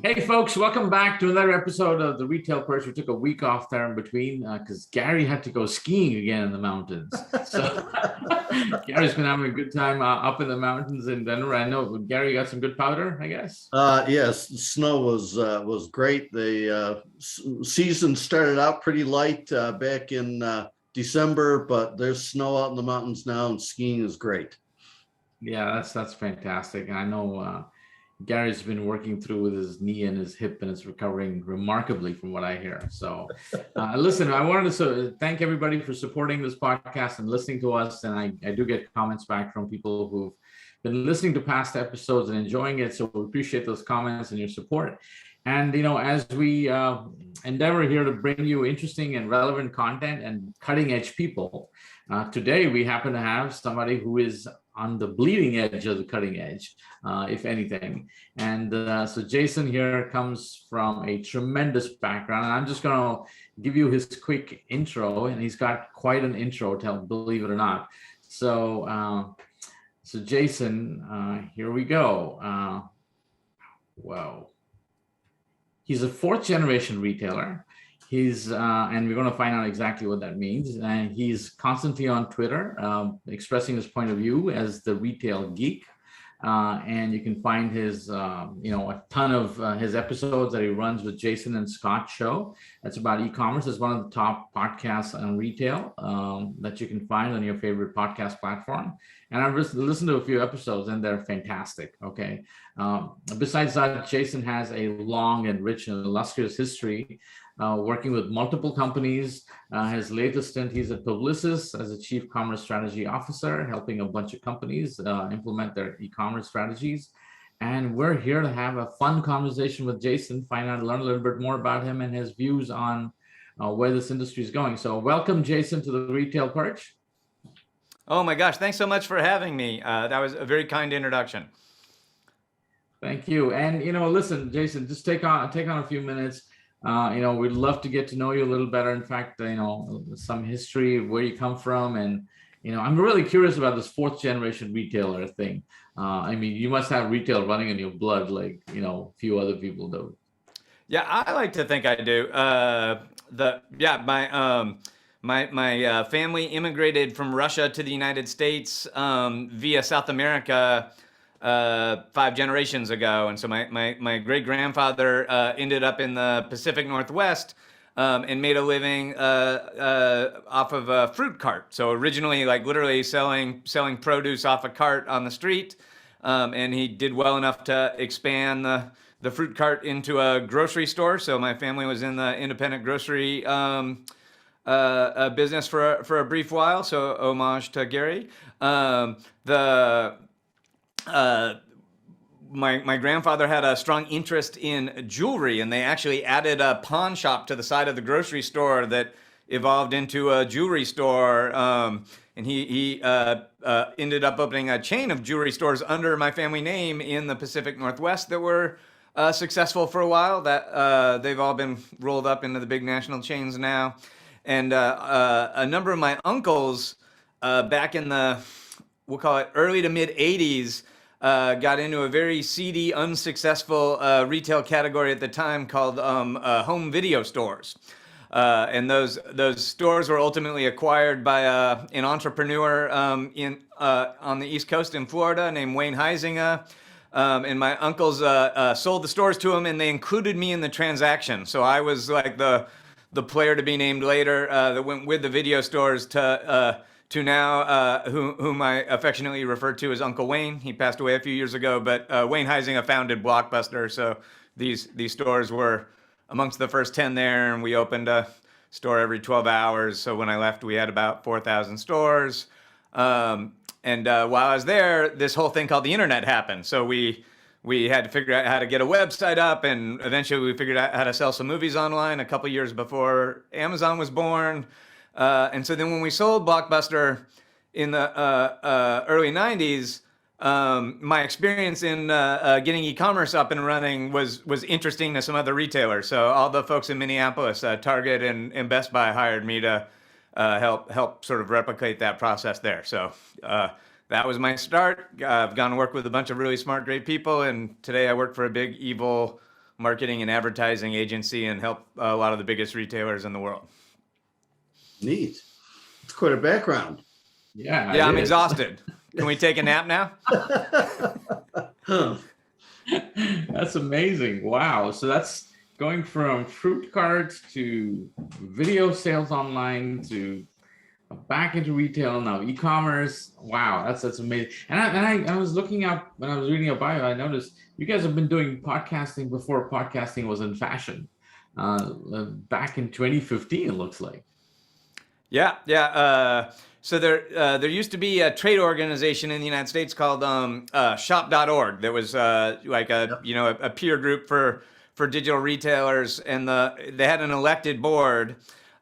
Hey, folks, welcome back to another episode of the Retail Perch. We took a week off there in between because Gary had to go skiing again in the mountains. So Gary's been having a good time up in the mountains in Denver. I know Gary got some good powder, I guess. Yes, the snow was great. The season started out pretty light back in December, but there's snow out in the mountains now, and skiing is great. Yeah, that's fantastic. I know Gary's been working through with his knee and his hip, and it's recovering remarkably from what I hear. So, listen, I wanted to thank everybody for supporting this podcast and listening to us. And I do get comments back from people who've been listening to past episodes and enjoying it. So we appreciate those comments and your support. And, as we endeavor here to bring you interesting and relevant content and cutting edge people, today we happen to have somebody who is on the bleeding edge of the cutting edge, if anything. And so Jason here comes from a tremendous background. And I'm just going to give you his quick intro, and he's got quite an intro, believe it or not. So, Jason, here we go. Wow. He's a fourth generation retailer. He's and we're going to find out exactly what that means. And he's constantly on Twitter, expressing his point of view as the retail geek. And you can find his, a ton of his episodes that he runs with Jason and Scot Show. That's about e-commerce. It's one of the top podcasts on retail that you can find on your favorite podcast platform. And I've listened to a few episodes, and they're fantastic. Okay. Besides that, Jason has a long and rich and illustrious history working with multiple companies. His latest stint, he's at Publicis as a Chief Commerce Strategy Officer, helping a bunch of companies implement their e-commerce strategies. And we're here to have a fun conversation with Jason, learn a little bit more about him and his views on where this industry is going. So welcome, Jason, to the Retail Perch. Oh my gosh, thanks so much for having me. That was a very kind introduction. Thank you. And, listen, Jason, just take on a few minutes. We'd love to get to know you a little better. In fact, some history of where you come from. And, I'm really curious about this fourth generation retailer thing. You must have retail running in your blood, like, a few other people do. Yeah, I like to think I do. My family immigrated from Russia to the United States via South America 5 generations ago. And so my great grandfather ended up in the Pacific Northwest and made a living off of a fruit cart. So originally, like literally selling produce off a cart on the street. And he did well enough to expand the fruit cart into a grocery store. So my family was in the independent grocery business for a brief while. So homage to Gary. My grandfather had a strong interest in jewelry, and they actually added a pawn shop to the side of the grocery store that evolved into a jewelry store. And he ended up opening a chain of jewelry stores under my family name in the Pacific Northwest that were successful for a while. That they've all been rolled up into the big national chains now. And a number of my uncles back in the, we'll call it early to mid 80s, got into a very seedy, unsuccessful retail category at the time called home video stores. And those stores were ultimately acquired by an entrepreneur on the East Coast in Florida named Wayne Huizinga. And my uncles sold the stores to him, and they included me in the transaction. So I was like the player to be named later that went with the video stores to now, whom I affectionately refer to as Uncle Wayne. He passed away a few years ago, but Wayne Huizinga founded Blockbuster. So these stores were amongst the first 10 there, and we opened a store every 12 hours. So when I left, we had about 4,000 stores. And while I was there, this whole thing called the internet happened. So we had to figure out how to get a website up, and eventually we figured out how to sell some movies online a couple years before Amazon was born. And so then when we sold Blockbuster in the early 90s, my experience in getting e-commerce up and running was interesting to some other retailers. So all the folks in Minneapolis, Target and Best Buy, hired me to help sort of replicate that process there. So that was my start. I've gone to work with a bunch of really smart, great people, and today I work for a big, evil marketing and advertising agency and help a lot of the biggest retailers in the world. Neat. It's quite a background. Yeah. Yeah, I'm exhausted. Can we take a nap now? That's amazing. Wow. So that's going from fruit carts to video sales online to back into retail, now e-commerce. Wow, that's amazing. And I was looking up when I was reading your bio, I noticed you guys have been doing podcasting before podcasting was in fashion. Back in 2015, it looks like. Yeah. So there used to be a trade organization in the United States called Shop.org. That was like a peer group for digital retailers, and they had an elected board.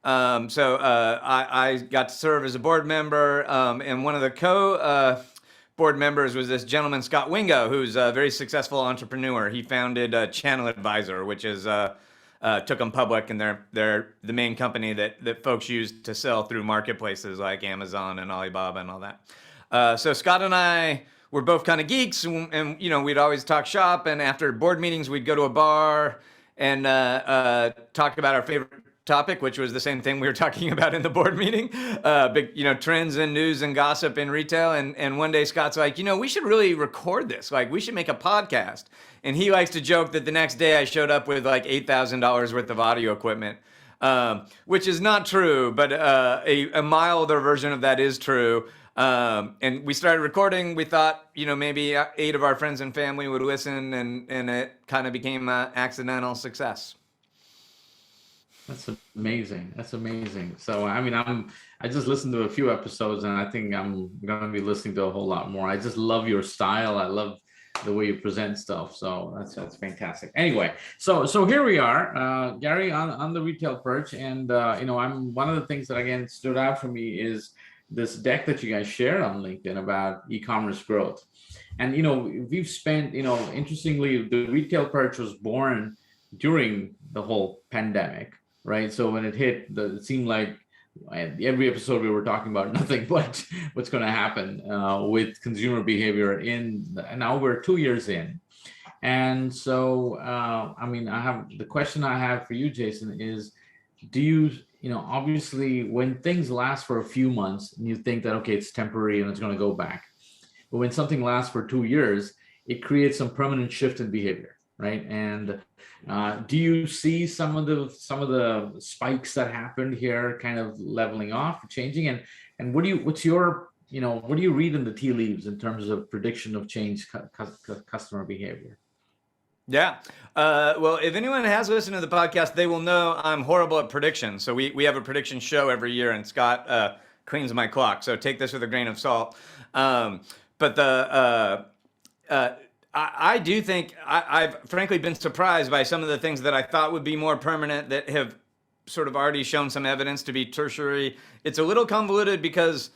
So I got to serve as a board member, and one of the board members was this gentleman, Scott Wingo, who's a very successful entrepreneur. He founded Channel Advisor, which is took them public, and they're the main company that folks use to sell through marketplaces like Amazon and Alibaba and all that. So Scott and I were both kind of geeks, and we'd always talk shop, and after board meetings we'd go to a bar and talk about our favorite topic, which was the same thing we were talking about in the board meeting, big, trends and news and gossip in retail. And one day Scott's like, we should really record this. Like, we should make a podcast. And he likes to joke that the next day I showed up with like $8,000 worth of audio equipment, which is not true, but a milder version of that is true. And we started recording. We thought, maybe 8 of our friends and family would listen, and it kind of became an accidental success. That's amazing. That's amazing. So, I just listened to a few episodes, and I think I'm going to be listening to a whole lot more. I just love your style. I love the way you present stuff. So that's fantastic. Anyway, so here we are, Gary, on the Retail Perch. And, I'm one of the things that, again, stood out for me is this deck that you guys shared on LinkedIn about e-commerce growth. And, we've spent, interestingly, the Retail Perch was born during the whole pandemic. Right. So when it hit, it seemed like every episode we were talking about nothing but what's going to happen with consumer behavior and now we're 2 years in. And so, the question I have for you, Jason, is do you, obviously when things last for a few months and you think that, okay, it's temporary and it's going to go back. But when something lasts for 2 years, it creates some permanent shift in behavior. Right. And do you see some of the spikes that happened here kind of leveling off, changing? And what do you read in the tea leaves in terms of prediction of change customer behavior? Yeah. Well, if anyone has listened to the podcast, they will know I'm horrible at predictions. So we have a prediction show every year, and Scott cleans my clock. So take this with a grain of salt. But I do think I've frankly been surprised by some of the things that I thought would be more permanent that have sort of already shown some evidence to be tertiary. It's a little convoluted because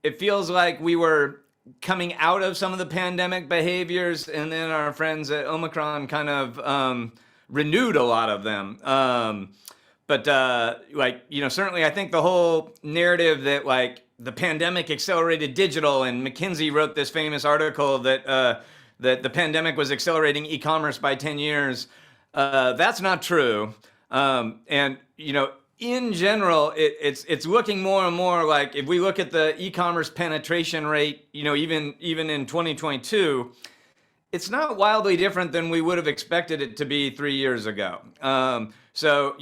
it feels like we were coming out of some of the pandemic behaviors, and then our friends at Omicron kind of renewed a lot of them. But certainly I think the whole narrative that like the pandemic accelerated digital, and McKinsey wrote this famous article that the pandemic was accelerating e-commerce by 10 years. That's not true. And in general, it's looking more and more like if we look at the e-commerce penetration rate, even in 2022, it's not wildly different than we would have expected it to be 3 years ago. So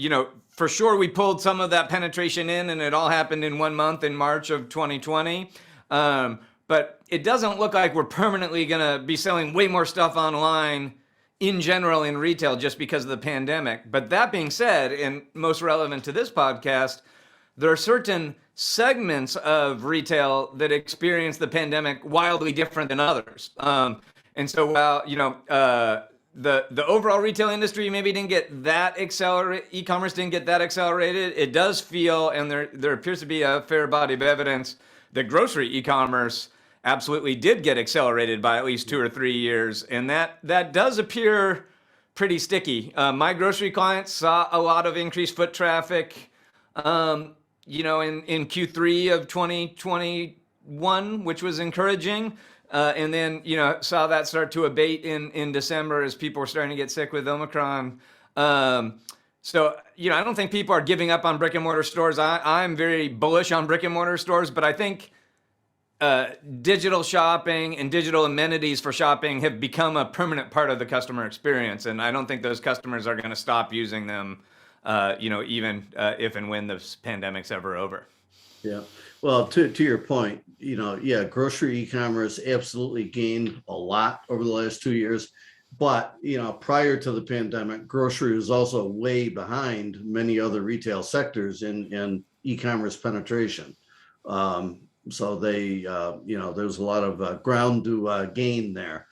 for sure we pulled some of that penetration in, and it all happened in 1 month in March of 2020. But it doesn't look like we're permanently going to be selling way more stuff online in general in retail just because of the pandemic. But that being said, and most relevant to this podcast, there are certain segments of retail that experience the pandemic wildly different than others. And so while, the overall retail industry maybe didn't get that accelerated, e-commerce didn't get that accelerated, it does feel, and there appears to be a fair body of evidence that grocery e-commerce absolutely did get accelerated by at least 2 or 3 years, and that does appear pretty sticky. My grocery clients saw a lot of increased foot traffic, in Q3 of 2020, one, which was encouraging. And then, saw that start to abate in December as people were starting to get sick with Omicron. So, I don't think people are giving up on brick and mortar stores. I'm very bullish on brick and mortar stores, but I think digital shopping and digital amenities for shopping have become a permanent part of the customer experience. And I don't think those customers are going to stop using them, even if and when this pandemic's ever over. Yeah. Well, to your point, grocery e-commerce absolutely gained a lot over the last 2 years. But, prior to the pandemic, grocery was also way behind many other retail sectors in e-commerce penetration. So they, there's a lot of ground to gain there.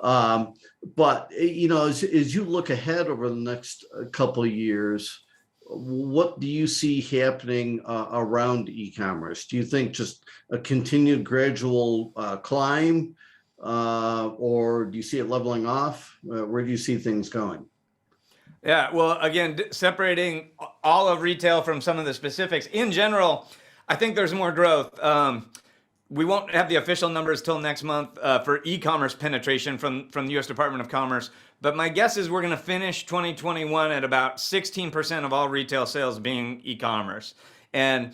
But, as you look ahead over the next couple of years, what do you see happening around e-commerce? Do you think just a continued gradual climb, or do you see it leveling off? Where do you see things going? Yeah, well, again, separating all of retail from some of the specifics. In general, I think there's more growth. We won't have the official numbers till next month for e-commerce penetration from the U.S. Department of Commerce. But my guess is we're going to finish 2021 at about 16% of all retail sales being e-commerce. And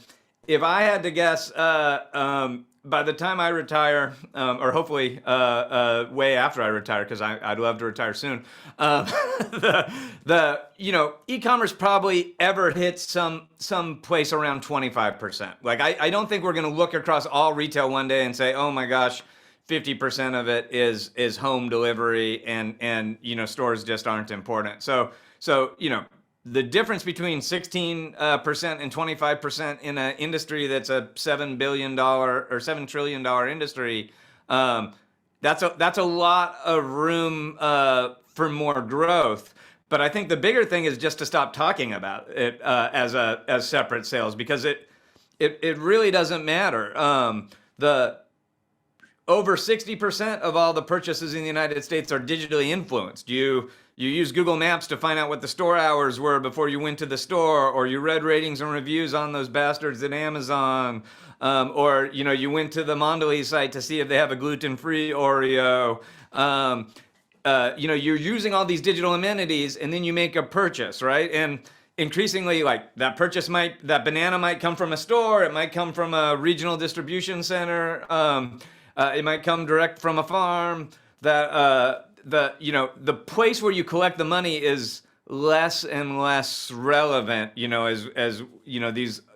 if I had to guess, by the time I retire, or hopefully way after I retire, because I'd love to retire soon, e-commerce probably ever hits some place around 25%. Like I don't think we're going to look across all retail one day and say, oh my gosh, 50% of it is home delivery, and stores just aren't important. So the difference between 16% and 25% in an industry that's a $7 billion or $7 trillion industry, that's a lot of room for more growth. But I think the bigger thing is just to stop talking about it as separate sales, because it really doesn't matter. The over 60% of all the purchases in the United States are digitally influenced. You use Google Maps to find out what the store hours were before you went to the store, or you read ratings and reviews on those bastards at Amazon, or you went to the Mondelez site to see if they have a gluten-free Oreo. You're using all these digital amenities, and then you make a purchase, right? And increasingly, like that banana might come from a store, it might come from a regional distribution center, it might come direct from a farm. The place where you collect the money is less and less relevant, as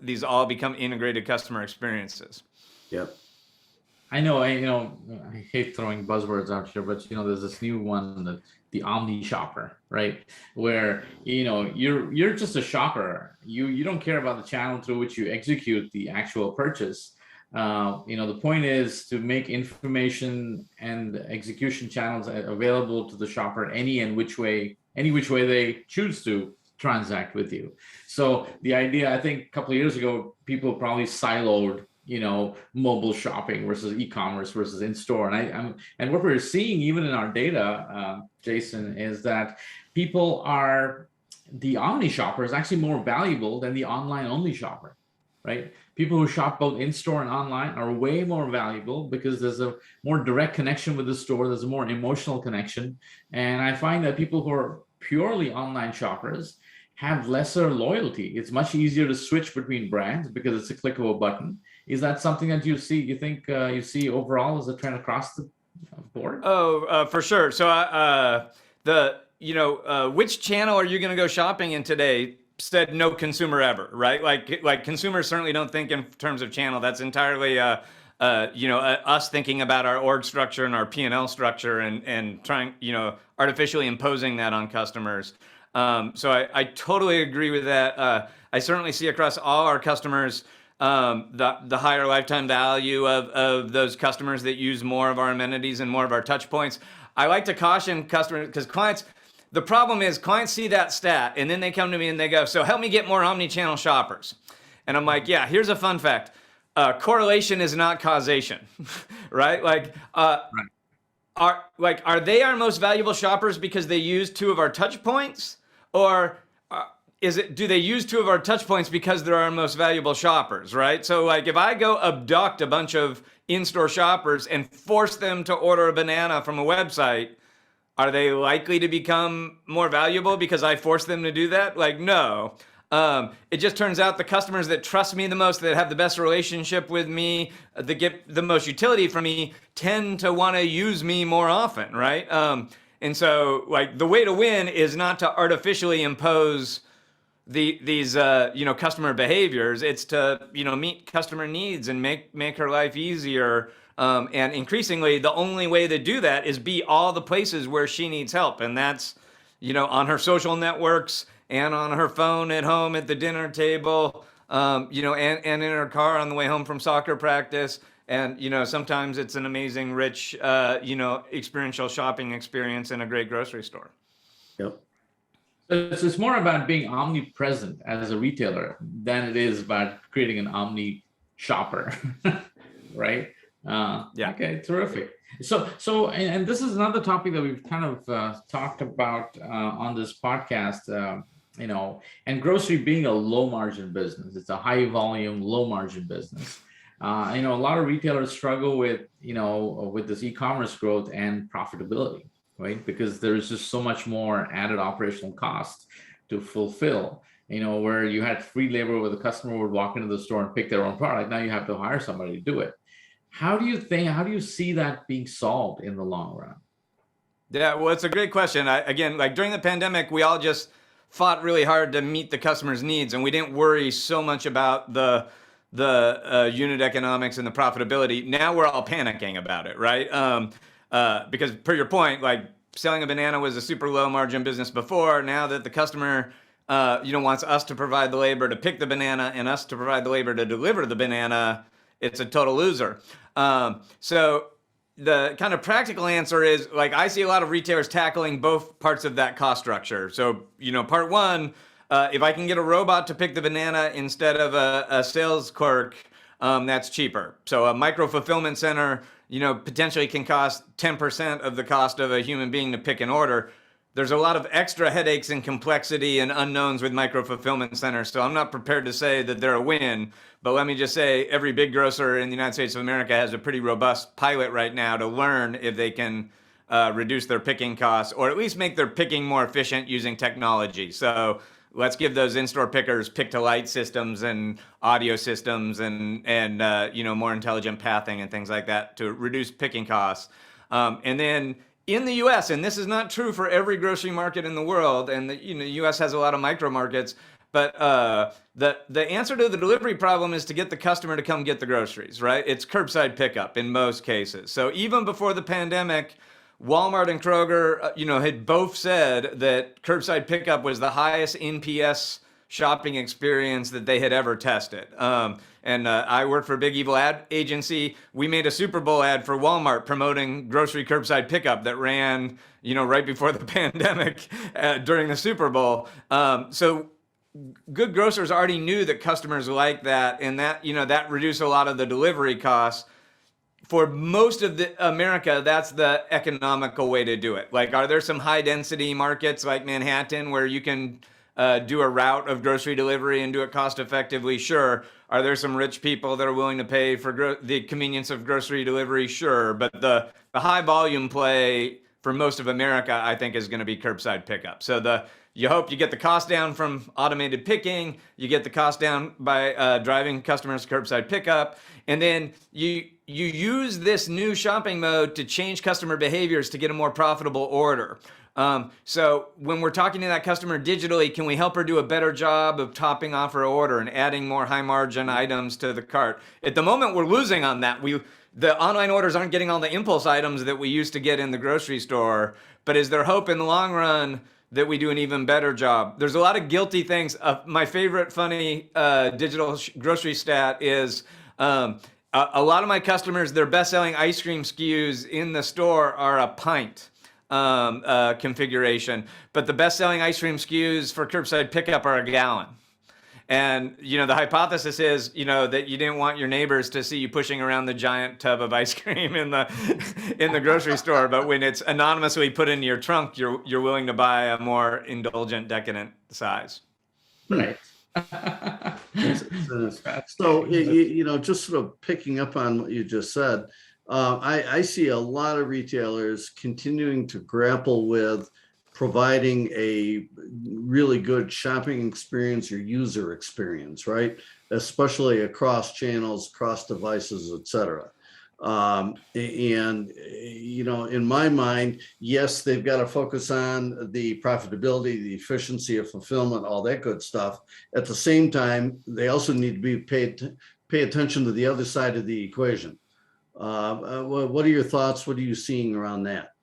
these all become integrated customer experiences. Yep. I know, I hate throwing buzzwords out here, but there's this new one, the omni shopper, right? Where you're just a shopper. You don't care about the channel through which you execute the actual purchase. The point is to make information and execution channels available to the shopper any which way they choose to transact with you. So the idea, I think a couple of years ago, people probably siloed, mobile shopping versus e-commerce versus in-store. And what we're seeing even in our data, Jason, is that the omni shopper is actually more valuable than the online only shopper, right? People who shop both in-store and online are way more valuable because there's a more direct connection with the store. There's a more emotional connection. And I find that people who are purely online shoppers have lesser loyalty. It's much easier to switch between brands because it's a click of a button. Is that something that you think you see overall as a trend across the board? Oh, for sure. So which channel are you going to go shopping in today? Said no consumer ever, right? Like consumers certainly don't think in terms of channel. That's entirely us thinking about our org structure and our P&L structure and trying artificially imposing that on customers. So I totally agree with that. I certainly see across all our customers the higher lifetime value of those customers that use more of our amenities and more of our touch points. I like to caution customers, because clients. The problem is clients see that stat and then they come to me and they go, so help me get more omni-channel shoppers. And I'm like, yeah, here's a fun fact. Correlation is not causation, right? Are they our most valuable shoppers because they use two of our touch points? Or do they use two of our touch points because they're our most valuable shoppers, right? So like if I go abduct a bunch of in-store shoppers and force them to order a banana from a website, are they likely to become more valuable because I forced them to do that? Like, no. It just turns out the customers that trust me the most, that have the best relationship with me, that get the most utility from me, tend to want to use me more often, right? And so, like, the way to win is not to artificially impose these customer behaviors. It's to meet customer needs and make her life easier. And increasingly, the only way to do that is be all the places where she needs help, and that's on her social networks and on her phone at home at the dinner table, and in her car on the way home from soccer practice. And sometimes it's an amazing, rich, experiential shopping experience in a great grocery store. Yep. It's more about being omnipresent as a retailer than it is about creating an omni shopper, right? Yeah. Okay, terrific. So, and this is another topic that we've kind of talked about on this podcast. And grocery being a low margin business, it's a high volume, low margin business. A lot of retailers struggle with this e-commerce growth and profitability, right? Because there's just so much more added operational cost to fulfill. Where you had free labor where the customer would walk into the store and pick their own product. Now you have to hire somebody to do it. How do you see that being solved in the long run? Yeah, well, it's a great question. Again, like during the pandemic, we all just fought really hard to meet the customer's needs, and we didn't worry so much about the unit economics and the profitability. Now we're all panicking about it, right? Because per your point, like selling a banana was a super low margin business before. Now that the customer wants us to provide the labor to pick the banana and us to provide the labor to deliver the banana, it's a total loser. So the kind of practical answer is, like, I see a lot of retailers tackling both parts of that cost structure. So, part one, if I can get a robot to pick the banana instead of a sales clerk, that's cheaper. So a micro fulfillment center, potentially can cost 10% of the cost of a human being to pick an order. There's a lot of extra headaches and complexity and unknowns with micro fulfillment centers. So I'm not prepared to say that they're a win, but let me just say every big grocer in the United States of America has a pretty robust pilot right now to learn if they can reduce their picking costs, or at least make their picking more efficient using technology. So let's give those in-store pickers pick-to-light systems and audio systems and more intelligent pathing and things like that to reduce picking costs. And then in the U.S., and this is not true for every grocery market in the world, and the U.S. has a lot of micro markets, but the answer to the delivery problem is to get the customer to come get the groceries, right? It's curbside pickup in most cases. So even before the pandemic, Walmart and Kroger, had both said that curbside pickup was the highest NPS shopping experience that they had ever tested. And I work for a big evil ad agency. We made a Super Bowl ad for Walmart promoting grocery curbside pickup that ran, right before the pandemic during the Super Bowl. So good grocers already knew that customers like that, and that reduced a lot of the delivery costs. For most of America, that's the economical way to do it. Like, are there some high density markets like Manhattan where you can do a route of grocery delivery and do it cost effectively? Sure. Are there some rich people that are willing to pay for the convenience of grocery delivery? Sure. But the high volume play for most of America, I think, is going to be curbside pickup. So you hope you get the cost down from automated picking, you get the cost down by driving customers to curbside pickup, and then you use this new shopping mode to change customer behaviors to get a more profitable order. So when we're talking to that customer digitally, can we help her do a better job of topping off her order and adding more high margin items to the cart? At the moment, we're losing on that. The online orders aren't getting all the impulse items that we used to get in the grocery store, but is there hope in the long run that we do an even better job? There's a lot of guilty things. My favorite funny digital grocery stat is a lot of my customers, their best-selling ice cream SKUs in the store are a pint configuration, but the best-selling ice cream SKUs for curbside pickup are a gallon. And, the hypothesis is, that you didn't want your neighbors to see you pushing around the giant tub of ice cream in the grocery store. But when it's anonymously put into your trunk, you're willing to buy a more indulgent, decadent size. Right. So, just sort of picking up on what you just said, I see a lot of retailers continuing to grapple with providing a really good shopping experience or user experience, right? Especially across channels, across devices, et cetera. In my mind, yes, they've got to focus on the profitability, the efficiency of fulfillment, all that good stuff. At the same time, they also need to pay attention to the other side of the equation. What are your thoughts? What are you seeing around that?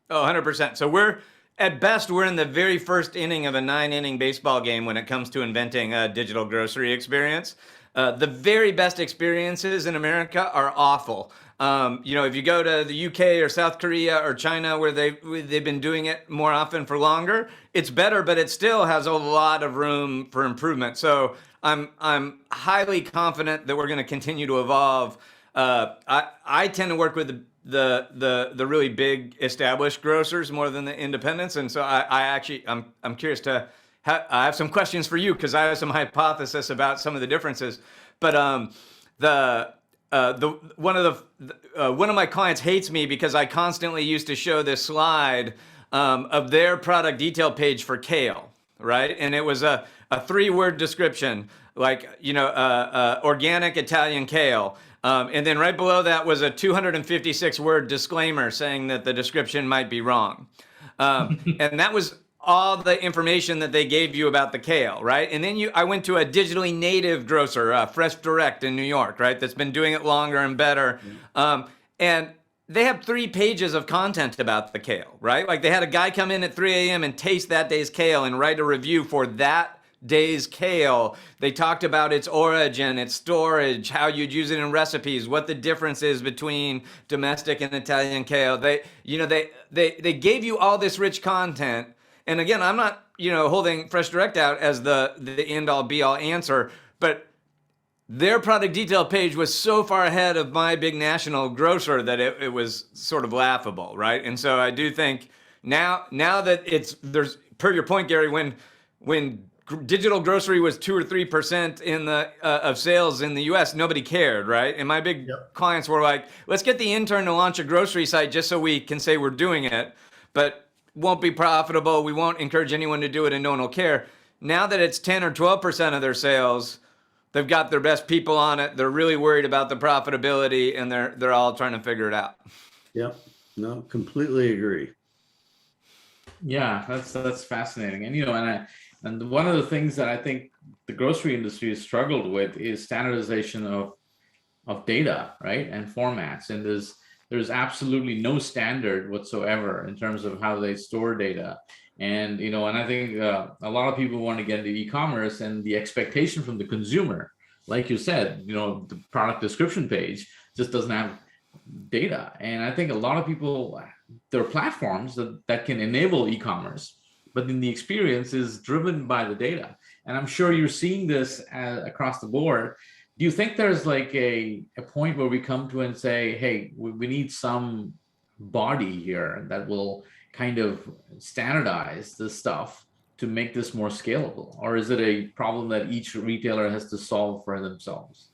Oh, 100%. So at best, we're in the very first inning of a 9-inning baseball game when it comes to inventing a digital grocery experience. The very best experiences in America are awful. If you go to the UK or South Korea or China, where they've been doing it more often for longer, it's better, but it still has a lot of room for improvement. So I'm highly confident that we're going to continue to evolve. I tend to work with the really big established grocers more than the independents, and so I'm curious to. I have some questions for you because I have some hypothesis about some of the differences. But one of my clients hates me because I constantly used to show this slide of their product detail page for kale, right? And it was a 3-word description, like organic Italian kale. And then right below that was a 256-word disclaimer saying that the description might be wrong. And that was all the information that they gave you about the kale, right? And then I went to a digitally native grocer, Fresh Direct in New York, right? That's been doing it longer and better. And they have 3 pages of content about the kale, right? Like they had a guy come in at 3 a.m. and taste that day's kale and write a review for that day's kale. They talked about its origin, its storage, how you'd use it in recipes, what the difference is between domestic and Italian kale. They gave you all this rich content. And again, I'm not, holding Fresh Direct out as the end all be all answer, but their product detail page was so far ahead of my big national grocer that it was sort of laughable, right? And so I do think now that there's, per your point, Gary, when digital grocery was 2 or 3% in of sales in the U.S., nobody cared, right? And my big clients were like, let's get the intern to launch a grocery site just so we can say we're doing it, but won't be profitable. We won't encourage anyone to do it and no one will care. Now that it's 10 or 12% of their sales, they've got their best people on it. They're really worried about the profitability and they're all trying to figure it out. Yep. No, completely agree. Yeah, that's fascinating. And one of the things that I think the grocery industry has struggled with is standardization of data, right? And formats. And there's absolutely no standard whatsoever in terms of how they store data. And I think a lot of people want to get into e-commerce, and the expectation from the consumer, like you said, the product description page just doesn't have data. And I think a lot of people, there are platforms that can enable e-commerce, but then the experience is driven by the data. And I'm sure you're seeing this across the board. Do you think there's like a point where we come to and say, hey, we need some body here that will kind of standardize this stuff to make this more scalable? Or is it a problem that each retailer has to solve for themselves?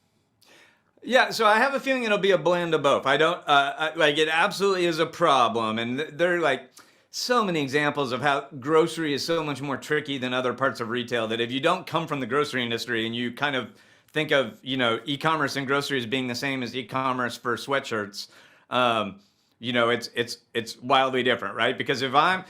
Yeah, so I have a feeling it'll be a blend of both. I don't it absolutely is a problem. And there are like so many examples of how grocery is so much more tricky than other parts of retail that if you don't come from the grocery industry and you kind of think of, e-commerce and grocery as being the same as e-commerce for sweatshirts, it's wildly different, right? Because if I'm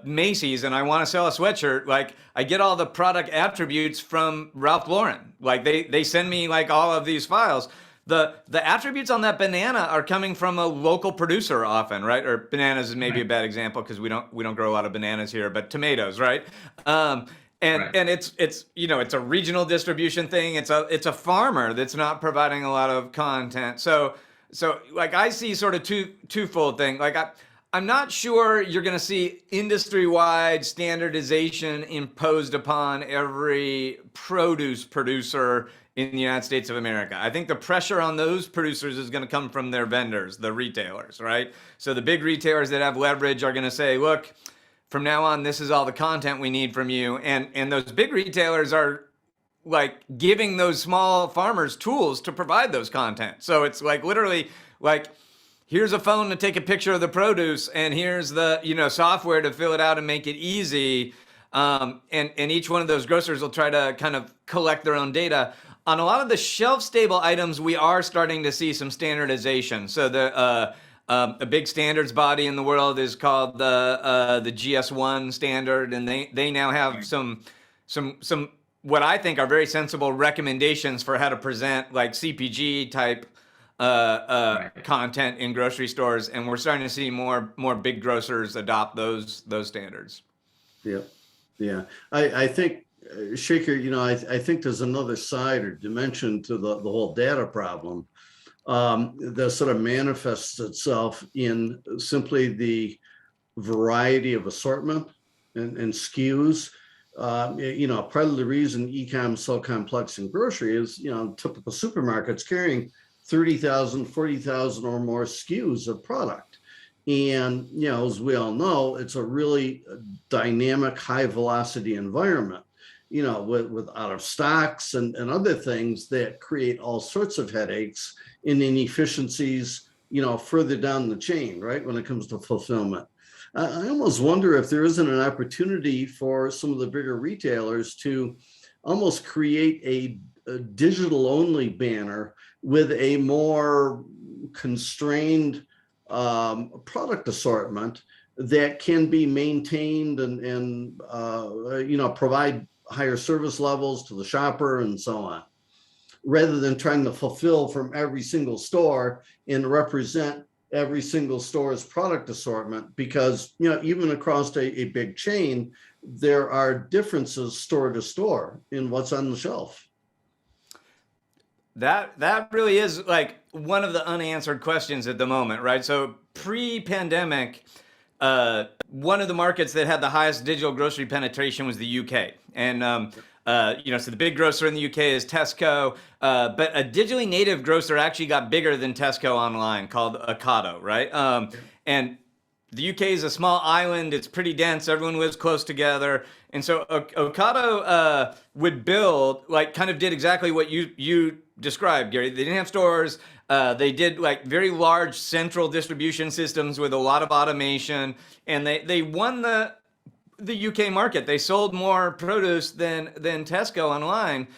Macy's and I want to sell a sweatshirt, like I get all the product attributes from Ralph Lauren. Like they send me like all of these files. The attributes on that banana are coming from a local producer often, right? Or bananas is maybe a bad example because we don't grow a lot of bananas here, but tomatoes, right? And it's it's a regional distribution thing. It's a farmer that's not providing a lot of content. So like I see sort of twofold thing. Like I'm not sure you're going to see industry-wide standardization imposed upon every produce producer in the United States of America. I think the pressure on those producers is going to come from their vendors, the retailers, right? So the big retailers that have leverage are going to say, look, from now on, this is all the content we need from you. And those big retailers are like giving those small farmers tools to provide those content. So it's like literally like, here's a phone to take a picture of the produce, and here's the software to fill it out and make it easy. And each one of those grocers will try to kind of collect their own data. On a lot of the shelf-stable items, we are starting to see some standardization. So a big standards body in the world is called the GS1 standard, and they now have some what I think are very sensible recommendations for how to present like CPG type content in grocery stores, and we're starting to see more big grocers adopt those standards. Yeah. I think, Shekar, I think there's another side or dimension to the whole data problem that sort of manifests itself in simply the variety of assortment and SKUs. Part of the reason e-com is so complex in grocery is, typical supermarkets carrying 30,000, 40,000 or more SKUs of product. And, as we all know, it's a really dynamic, high velocity environment, with out of stocks and other things that create all sorts of headaches and inefficiencies, further down the chain, right? When it comes to fulfillment. I almost wonder if there isn't an opportunity for some of the bigger retailers to almost create a digital only banner with a more constrained product assortment that can be maintained and provide higher service levels to the shopper and so on, rather than trying to fulfill from every single store and represent every single store's product assortment, because even across a big chain, there are differences store to store in what's on the shelf. That really is like one of the unanswered questions at the moment, right? So pre-pandemic, one of the markets that had the highest digital grocery penetration was the UK. And so the big grocer in the UK is Tesco, but a digitally native grocer actually got bigger than Tesco online, called Ocado, right? And the UK is a small island. It's pretty dense. Everyone lives close together. And so Ocado would build, like, kind of did exactly what you described, Gary. They didn't have stores. They did like very large central distribution systems with a lot of automation, and they won the UK market. They sold more produce than Tesco online.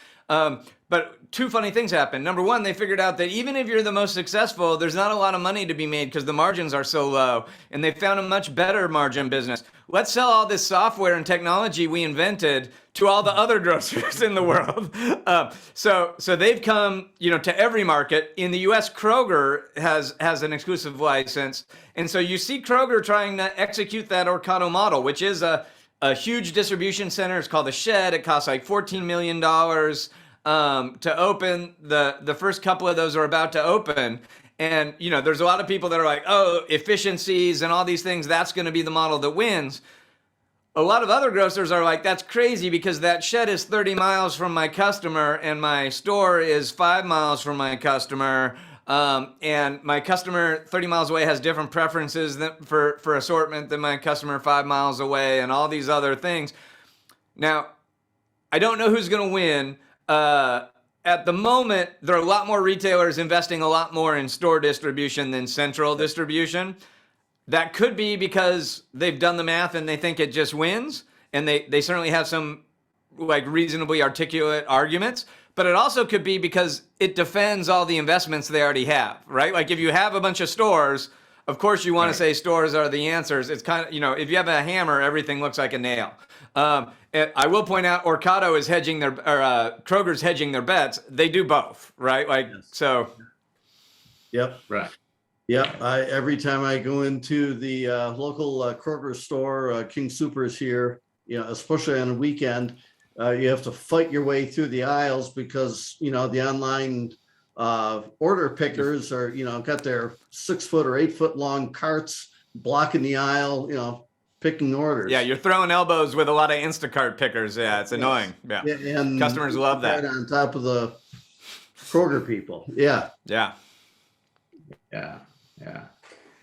But two funny things happened. Number one, they figured out that even if you're the most successful, there's not a lot of money to be made because the margins are so low, and they found a much better margin business. Let's sell all this software and technology we invented to all the other grocers in the world. So they've come, to every market. In the US, Kroger has an exclusive license. And so you see Kroger trying to execute that Ocado model, which is a huge distribution center. It's called the Shed. It costs like $14 million to open. The first couple of those are about to open. And, there's a lot of people that are like, oh, efficiencies and all these things, that's going to be the model that wins. A lot of other grocers are like, that's crazy because that Shed is 30 miles from my customer and my store is 5 miles from my customer. And my customer 30 miles away has different preferences for assortment than my customer 5 miles away, and all these other things. Now, I don't know who's going to win. At the moment, there are a lot more retailers investing a lot more in store distribution than central distribution. That could be because they've done the math and they think it just wins, and they certainly have some like reasonably articulate arguments. But it also could be because it defends all the investments they already have, right? Like if you have a bunch of stores, of course you want to say stores are the answers. It's kind of, if you have a hammer, everything looks like a nail. I will point out Ocado is hedging Kroger's hedging their bets. They do both, right? Like, yes. So. Yep. Right. Yep. Every time I go into the local Kroger store, King Soopers here, especially on a weekend, you have to fight your way through the aisles because, the online order pickers are, got their 6 foot or 8 foot long carts blocking the aisle, picking orders. Yeah, you're throwing elbows with a lot of Instacart pickers. Yeah, it's annoying. Yeah, and customers love that. Right on top of the Kroger people. Yeah. Yeah.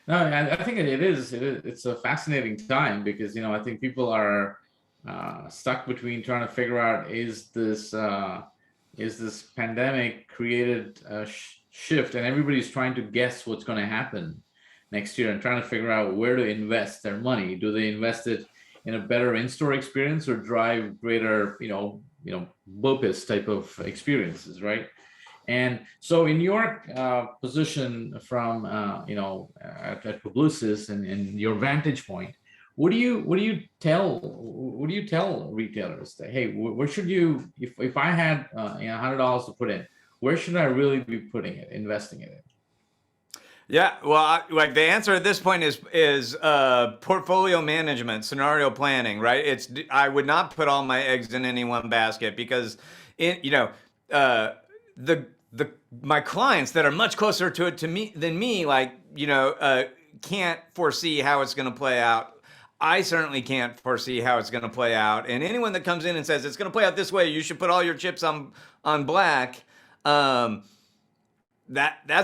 No, I think it is. It's a fascinating time because I think people are stuck between trying to figure out is this pandemic created a shift, and everybody's trying to guess what's going to happen next year and trying to figure out where to invest their money. Do they invest it in a better in-store experience or drive greater, BOPIS type of experiences, right? And so, in your position from at Publicis and your vantage point, what do you tell retailers that, hey, where should you, if I had $100 to put in, where should I really be putting it, investing in it? Yeah, well, like the answer at this point is portfolio management, scenario planning, right? I would not put all my eggs in any one basket because, the my clients that are much closer to it to me than me, can't foresee how it's going to play out. I certainly can't foresee how it's going to play out. And anyone that comes in and says it's going to play out this way, you should put all your chips on black. That's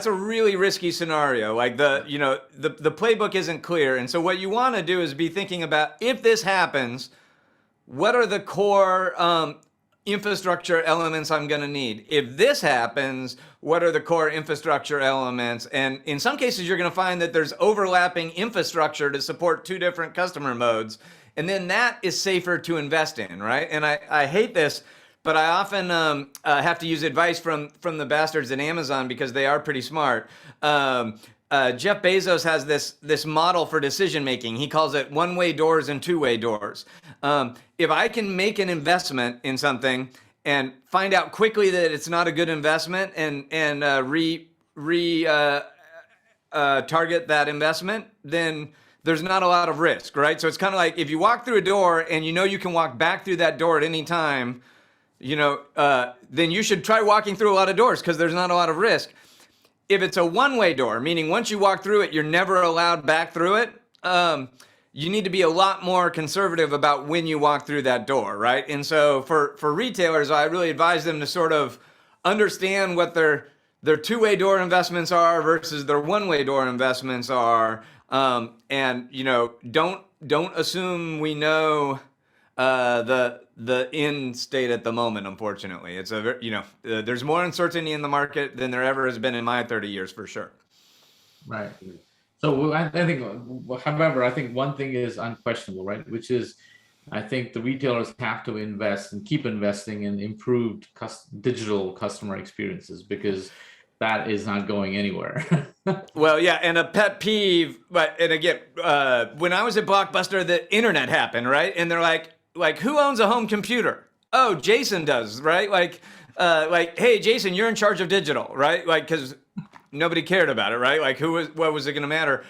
a really risky scenario. Like the playbook isn't clear. And so what you want to do is be thinking about, if this happens, what are the core infrastructure elements I'm going to need? If this happens, what are the core infrastructure elements? And in some cases, you're going to find that there's overlapping infrastructure to support two different customer modes. And then that is safer to invest in, right? And I hate this, but I often have to use advice from the bastards at Amazon because they are pretty smart. Jeff Bezos has this model for decision making. He calls it one-way doors and two-way doors. If I can make an investment in something and find out quickly that it's not a good investment and target that investment, then there's not a lot of risk, right? So it's kind of like if you walk through a door and you can walk back through that door at any time, then you should try walking through a lot of doors because there's not a lot of risk. If it's a one-way door, meaning once you walk through it, you're never allowed back through it, you need to be a lot more conservative about when you walk through that door, right? And so for retailers, I really advise them to sort of understand what their two-way door investments are versus their one-way door investments are, and don't assume we know the end state at the moment. Unfortunately, it's there's more uncertainty in the market than there ever has been in my 30 years for sure. Right. So I think, however, I think one thing is unquestionable, right? Which is, I think the retailers have to invest and keep investing in improved digital customer experiences because that is not going anywhere. Well, yeah, and a pet peeve, and again, when I was at Blockbuster, the internet happened, right? And they're like, who owns a home computer? Oh, Jason does, right? Like, hey, Jason, you're in charge of digital, right? Like, because nobody cared about it, right? Like, what was it going to matter?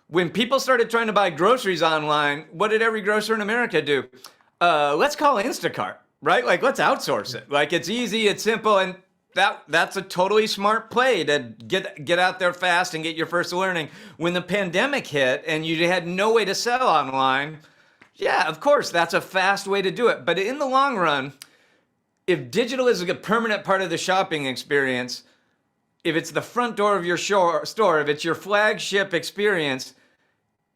When people started trying to buy groceries online, what did every grocer in America do? Let's call Instacart, right? Like, let's outsource it. Like, it's easy, it's simple, and that's a totally smart play to get out there fast and get your first learning. When the pandemic hit and you had no way to sell online, yeah, of course, that's a fast way to do it. But in the long run, if digital is a permanent part of the shopping experience, if it's the front door of your store, if it's your flagship experience,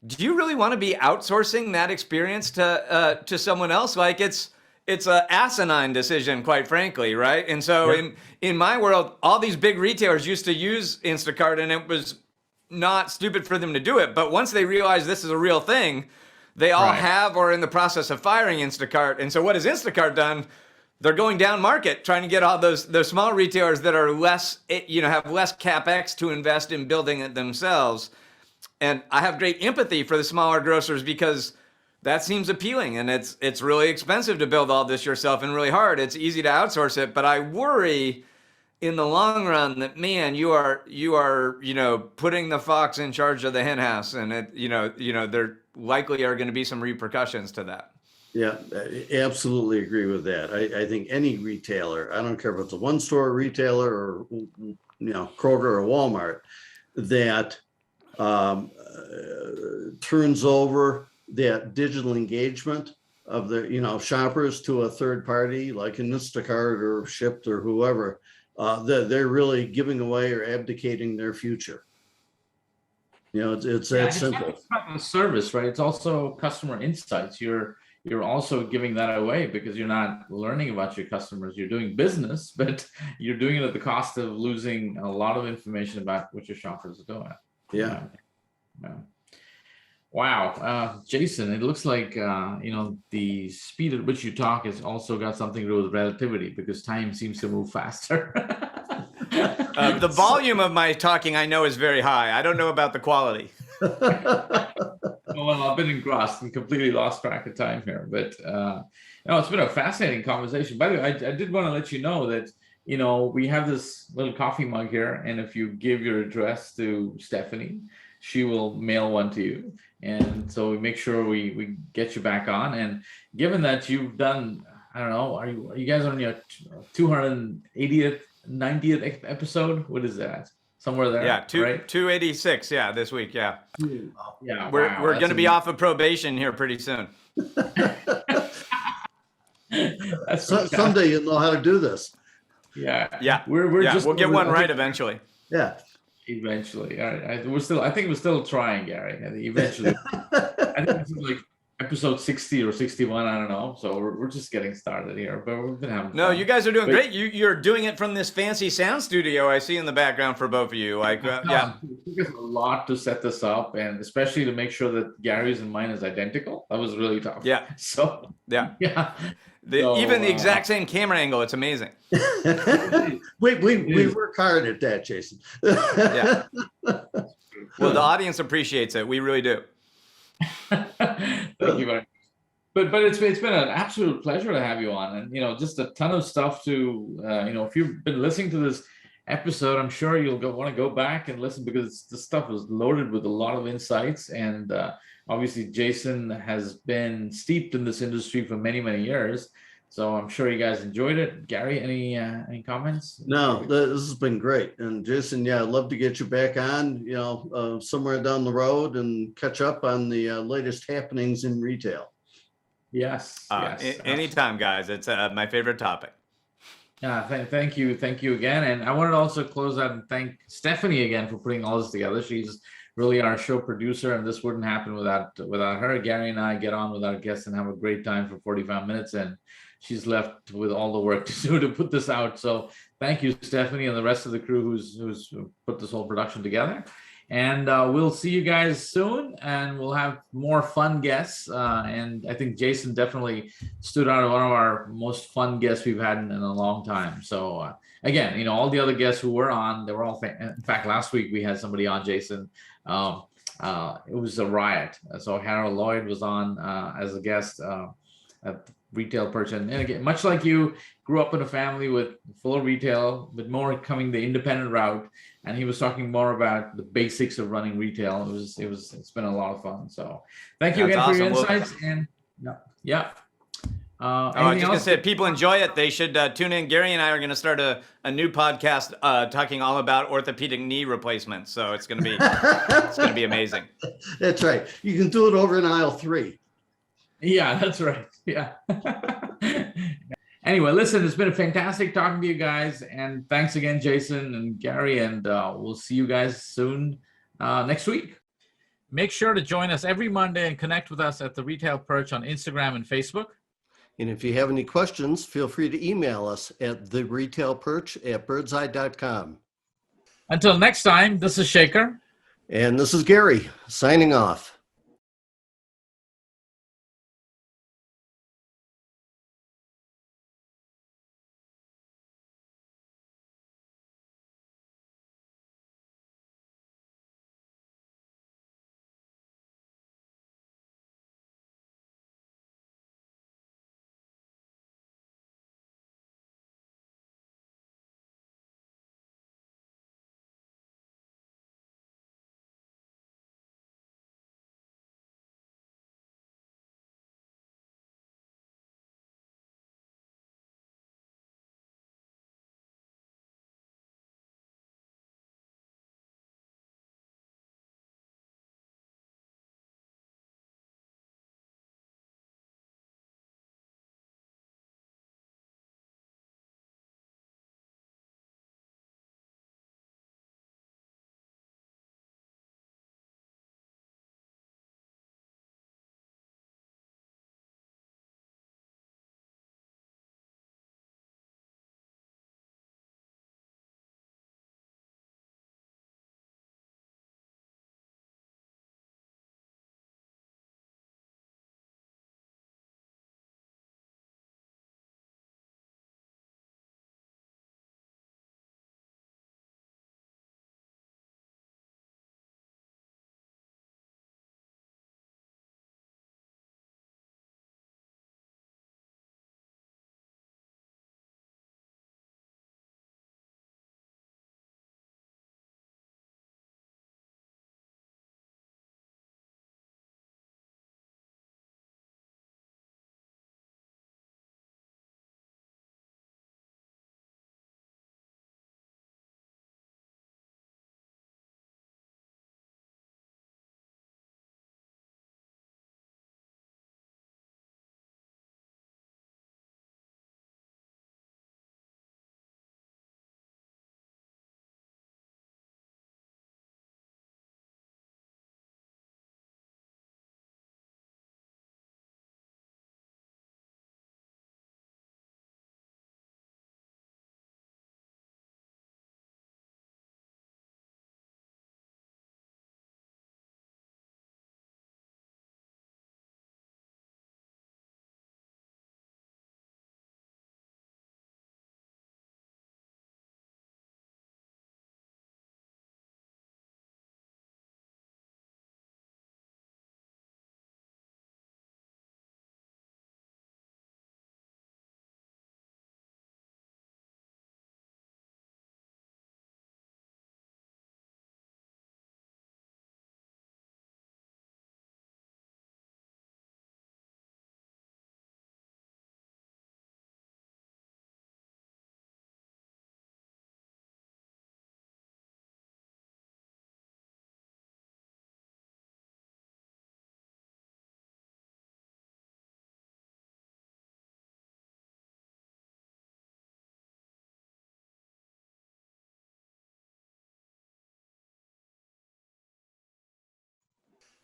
do you really want to be outsourcing that experience to someone else? Like it's an asinine decision, quite frankly, right? And so in my world, all these big retailers used to use Instacart, and it was not stupid for them to do it. But once they realized this is a real thing, they all have or are in the process of firing Instacart. And so what has Instacart done? They're going down market, trying to get all those small retailers that are less, have less CapEx to invest in building it themselves. And I have great empathy for the smaller grocers because that seems appealing, and it's really expensive to build all this yourself and really hard. It's easy to outsource it, but I worry in the long run that, man, you are putting the fox in charge of the hen house, and there likely are going to be some repercussions to that. Yeah, I absolutely agree with that. I think any retailer, I don't care if it's a one-store retailer or Kroger or Walmart, that turns over that digital engagement of the shoppers to a third party like an Instacart or Shipt or whoever, they're really giving away or abdicating their future. It's Yeah, that and it's not simple. just about the service, right? It's also customer insights. You're also giving that away because you're not learning about your customers. You're doing business, but you're doing it at the cost of losing a lot of information about what your shoppers are doing. Yeah. Yeah. Wow, Jason, it looks like the speed at which you talk has also got something to do with relativity because time seems to move faster. The volume of my talking, I know, is very high. I don't know about the quality. Well, I've been engrossed and completely lost track of time here, but no, it's been a fascinating conversation. By the way, I did want to let you know that we have this little coffee mug here, and if you give your address to Stephanie, she will mail one to you, and so we make sure we get you back on. And given that you've done, I don't know, are you guys on your 280th, 90th episode? What is that? Somewhere there, Yeah, right? 286. Yeah, this week. Yeah, Yeah, we're wow, going to be off of probation here pretty soon. That's Someday you'll know how to do this. Yeah. We'll get one right eventually. Yeah. Eventually. All right. I think we're still trying, Gary. I think eventually. I think this is like episode 60 or 61. I don't know. So we're just getting started here, but we've been having No, fun. you guys are doing great. You're doing it from this fancy sound studio I see in the background for both of you. Like, yeah. It took us a lot to set this up, and especially to make sure that Gary's and mine is identical. That was really tough. Yeah. So Yeah. even the exact same camera angle. It's amazing. we work hard at that, Jason. Yeah. Well, the audience appreciates it. We really do. Thank you very much. But it's been an absolute pleasure to have you on, and just a ton of stuff to if you've been listening to this episode, I'm sure you'll want to go back and listen because the stuff is loaded with a lot of insights, and obviously Jason has been steeped in this industry for many years, so I'm sure you guys enjoyed it. Gary, any comments? No, this has been great. And Jason, yeah, I'd love to get you back on, somewhere down the road and catch up on the latest happenings in retail. Yes. Anytime, guys. It's my favorite topic. Yeah, thank you again. And I wanted to also close out and thank Stephanie again for putting all this together. She's really our show producer, and this wouldn't happen without her. Gary and I get on with our guests and have a great time for 45 minutes, and she's left with all the work to do to put this out. So thank you, Stephanie, and the rest of the crew who's put this whole production together. And we'll see you guys soon, and we'll have more fun guests. And I think Jason definitely stood out as one of our most fun guests we've had in a long time. So again, all the other guests who were on, they were all. In fact, last week we had somebody on, Jason. It was a riot. So Harold Lloyd was on as a guest at Retail Perch, and again, much like you, grew up in a family with full retail, but more coming the independent route. And he was talking more about the basics of running retail. It's been a lot of fun. So thank you again for your insights. And yeah. I was just gonna say, if people enjoy it, they should tune in. Gary and I are gonna start a new podcast talking all about orthopedic knee replacements. So it's gonna be amazing. That's right. You can do it over in aisle 3. Yeah, that's right. Yeah. Anyway, listen, it's been a fantastic talking to you guys, and thanks again, Jason and Gary, and we'll see you guys soon next week. Make sure to join us every Monday and connect with us at the Retail Perch on Instagram and Facebook. And if you have any questions, feel free to email us at theretailperch@birdseye.com. Until next time, this is Shekar. And this is Gary, signing off.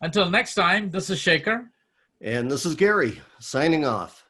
Until next time, this is Shekar. And this is Gary signing off.